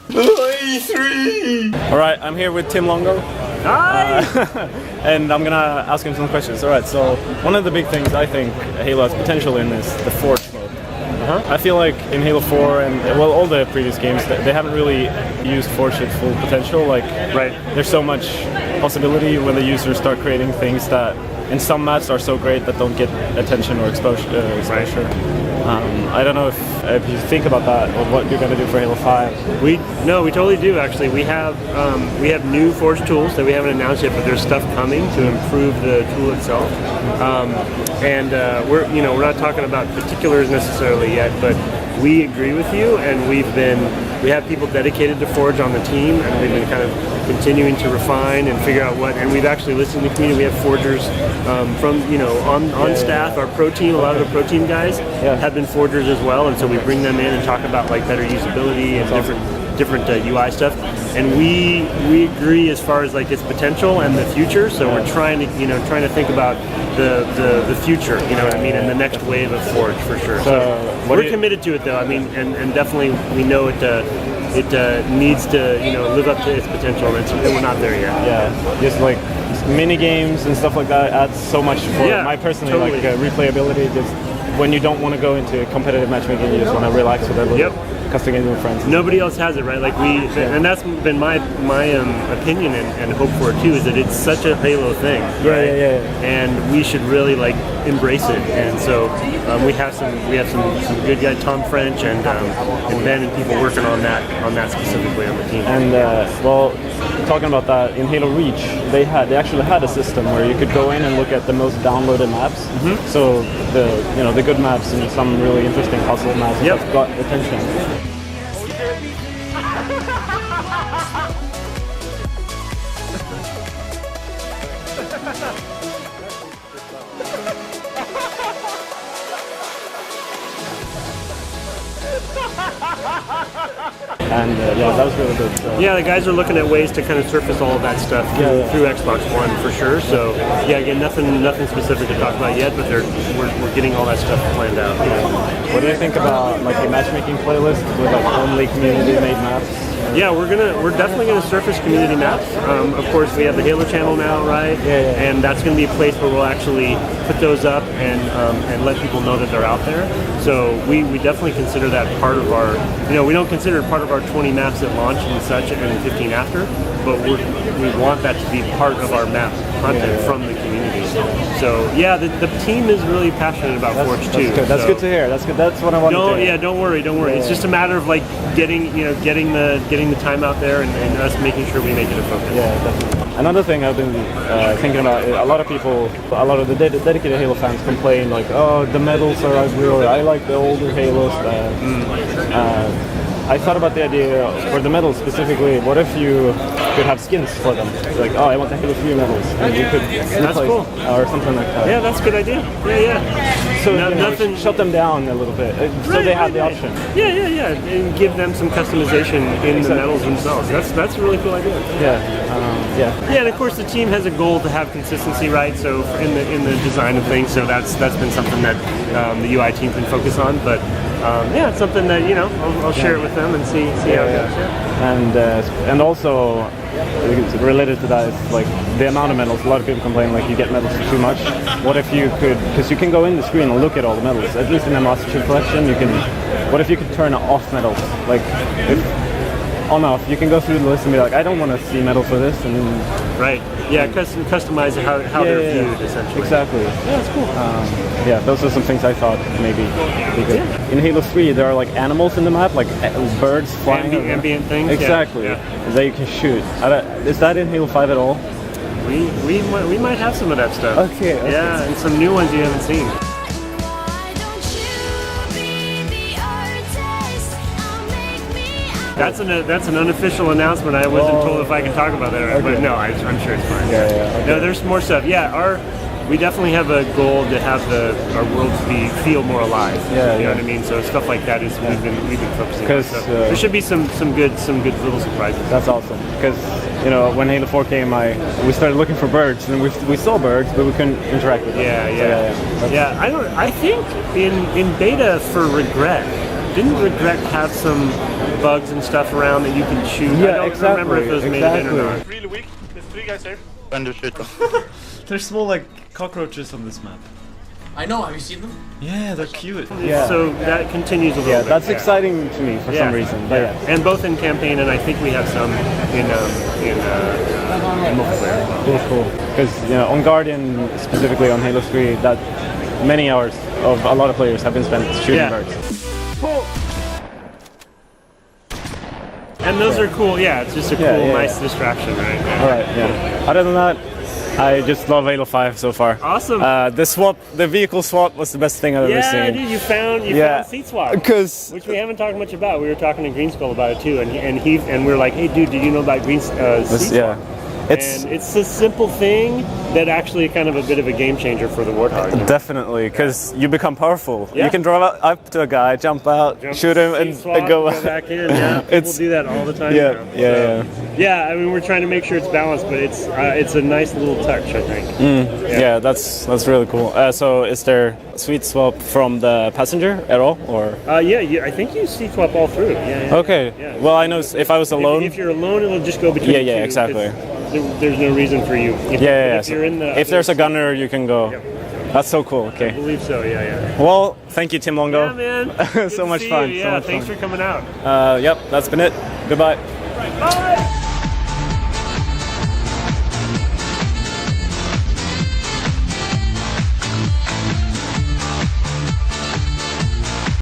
E3! Alright, I'm here with Tim Longo. Hi! And I'm gonna ask him some questions. Alright, so one of the big things I think Halo has potential in is the Forge mode. I feel like in Halo 4 and well all the previous games they haven't really used Forge at full potential. Like there's so much possibility when the users start creating things that in some maps are so great that don't get attention or exposure. I don't know if you think about that or what you're going to do for Halo 5. We totally do actually. We have new Forge tools that we haven't announced yet, but there's stuff coming to improve the tool itself. We're not talking about particulars necessarily yet, but we agree with you, and we have people dedicated to Forge on the team, and we've been kind of continuing to refine and figure out what, and we've actually listened to the community. We have Forgers on staff. Our pro team, a lot of the pro team guys have been Forgers as well, and so we bring them in and talk about like better usability and different UI stuff. And we agree as far as like its potential and the future. So we're trying to think about the future, you know what I mean, and the next wave of Forge for sure. So we're committed to it though. I mean, and definitely we know it needs to live up to its potential, and we're not there yet. Yeah, just like mini games and stuff like that adds so much for my personally like replayability. Just when you don't want to go into competitive matchmaking, you just want to relax with a little custom game with friends. Nobody else has it, right? Like and that's been my opinion and hope for it too. Is that it's such a Halo thing, right? And we should really like embrace it. And so we have some good guys, Tom French and Ben and people working on that specifically on the team. And talking about that, in Halo Reach, they actually had a system where you could go in and look at the most downloaded maps. So the good maps and some really interesting puzzle maps have got attention. And that was really good. So. Yeah, the guys are looking at ways to kind of surface all of that stuff through Xbox One for sure. So again, nothing specific to talk about yet, but we're getting all that stuff planned out. What do you think about like a matchmaking playlist with like only community-made maps? Yeah, we're definitely gonna surface community maps. Of course, we have the Halo channel now, right? And that's gonna be a place where we'll actually put those up and let people know that they're out there. So we definitely consider that part of our. We don't consider it part of our 20 maps at launch and such, and 15 after, but we want that to be part of our map content from the community. So the team is really passionate about Forge too. That's good to hear. That's good. That's what I want to hear. Yeah, don't worry. It's just a matter of like getting the time out there and us making sure we make it a focus. Yeah, definitely. Another thing I've been thinking about, a lot of the dedicated Halo fans complain like, oh, the medals are ugly, or I like the older Halos. I thought about the idea for the medals specifically. What if you could have skins for them? Like, oh, I want the Halo 3 medals, and you could replace cool. Or something like that. Yeah, that's a good idea. Yeah. So nothing. Shut them down a little bit, so they have the option. Yeah, and give them some customization in the medals themselves. That's a really cool idea. Yeah, and of course the team has a goal to have consistency, right? So in the design of things, so that's been something that the UI team can focus on. But it's something that I'll share it with them and see how it goes. And also related to that is like the amount of medals. A lot of people complain like you get medals too much. What if you could, because you can go in the screen and look at all the medals. At least in the Master Chief Collection, you can. What if you could turn off medals? Like on-off, you can go through the list and be like, I don't want to see medals for this, and then customize how they're viewed essentially. Exactly. Yeah, that's cool. Those are some things I thought maybe be good. In Halo 3, there are like animals in the map, like birds flying. Ambient things. Exactly. That you can shoot. Is that in Halo 5 at all? We might have some of that stuff. Okay. And some new ones you haven't seen. That's an unofficial announcement. I wasn't told if I can talk about that, but no, I'm sure it's fine. Okay. No, there's more stuff. We definitely have a goal to have our world feel more alive. You know what I mean? So stuff like that is we've been focusing on. So there should be some good little surprises. That's awesome. Because when Halo 4 came, we started looking for birds, and we saw birds, but we couldn't interact with them. I think in beta for Regret, didn't Regret have some bugs and stuff around that you can shoot? Yeah, I don't exactly, remember if those made it in or not. Really weak. There's 3 guys there. Undershoot. They're small like cockroaches on this map. I know, have you seen them? Yeah, they're cute. Yeah. So that continues a little Yeah, bit. that's exciting to me for some reason. But yeah. And both in campaign, and I think we have some in multiplayer. Cool. Because on Guardian, specifically on Halo 3, that many hours of a lot of players have been spent shooting birds. And those are cool. Yeah, it's just a cool, nice distraction, right? Yeah. All right. Yeah. Other than that, I just love Halo 5 so far. Awesome. The vehicle swap was the best thing I've ever seen. Yeah, dude, you found Seat Swap. Which we haven't talked much about. We were talking to Green Skull about it too, and we were like, hey, dude, did you know about Seat Swap? Yeah. And it's a simple thing that actually kind of a bit of a game changer for the Warthog. Definitely, because you become powerful. Yeah. You can drive up to a guy, jump out, shoot him, and go back in. Yeah, people do that all the time. Yeah, now. Yeah. I mean, we're trying to make sure it's balanced, but it's a nice little touch, I think. Yeah, that's really cool. So, is there Seat Swap from the passenger at all, or? Yeah, I think you Seat Swap all through. Yeah. Okay. Yeah. Well, I know if I was alone. If you're alone, it'll just go between. Yeah, exactly. There's no reason for you. If you're in the. If there's a gunner, you can go. Yep. That's so cool. Okay. I believe so. Yeah. Well, thank you, Tim Longo. Yeah, man. So much fun. Yeah, thanks for coming out. Yep, that's been it. Goodbye. Bye.